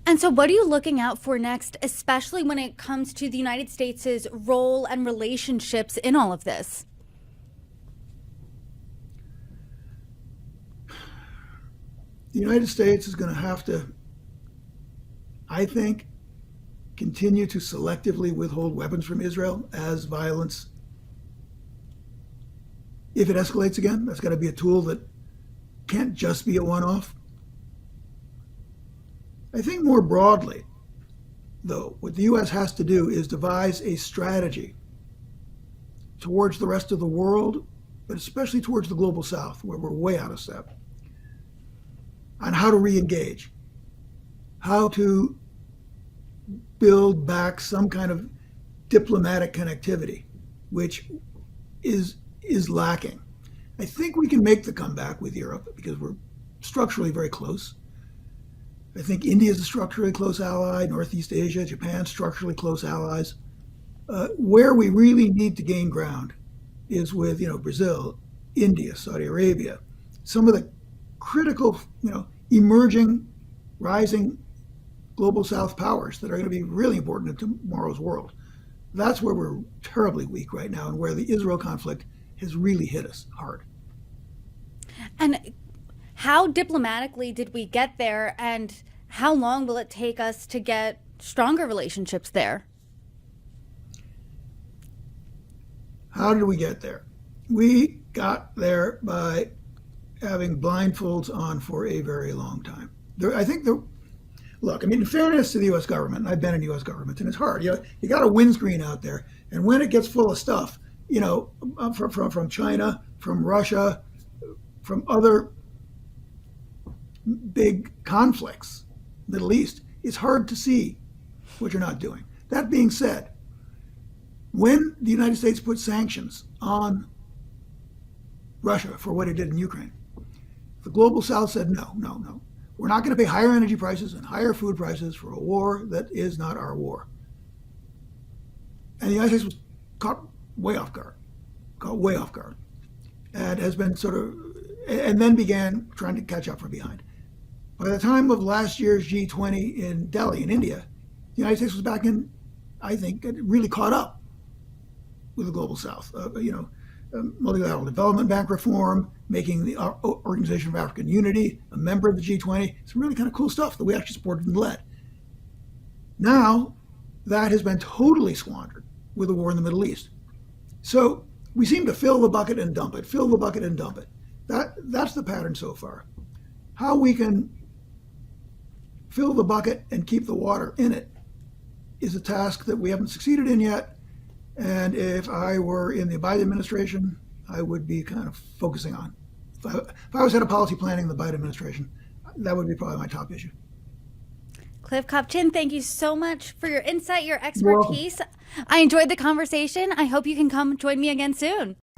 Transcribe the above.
And so what are you looking out for next, especially when it comes to the United States' role and relationships in all of this? The United States is going to have to, I think, continue to selectively withhold weapons from Israel as violence, if it escalates again. That's got to be a tool that can't just be a one-off. I think more broadly, though, what the U.S. has to do is devise a strategy towards the rest of the world, but especially towards the global South, where we're way out of step, on how to re-engage, how to build back some kind of diplomatic connectivity, which is lacking. I think we can make the comeback with Europe because we're structurally very close. I think India is a structurally close ally, Northeast Asia, Japan, structurally close allies. Where we really need to gain ground is with, Brazil, India, Saudi Arabia, some of the critical, emerging, rising global South powers that are going to be really important in tomorrow's world. That's where we're terribly weak right now and where the Israel conflict has really hit us hard. And how diplomatically did we get there, and how long will it take us to get stronger relationships there? How did we get there? We got there by having blindfolds on for a very long time. Look, in fairness to the U.S. government, and I've been in U.S. government, and it's hard. You got a windscreen out there, and when it gets full of stuff, from China, from Russia, from other big conflicts, Middle East, it's hard to see what you're not doing. That being said, when the United States put sanctions on Russia for what it did in Ukraine, the global South said, no. We're not going to pay higher energy prices and higher food prices for a war that is not our war. And the United States was caught way off guard, and has been and then began trying to catch up from behind. By the time of last year's G20 in Delhi, in India, the United States was back in, I think, really caught up with the global South. Multilateral Development Bank reform, making the Organization for African Unity a member of the G20. Some really kind of cool stuff that we actually supported and led. Now, that has been totally squandered with the war in the Middle East. So we seem to fill the bucket and dump it, fill the bucket and dump it. That's the pattern so far. How we can fill the bucket and keep the water in it is a task that we haven't succeeded in yet. And if I were in the Biden administration, I would be kind of focusing on. If I was head of policy planning in the Biden administration, that would be probably my top issue. Cliff Kupchan, thank you so much for your insight, your expertise. I enjoyed the conversation. I hope you can come join me again soon.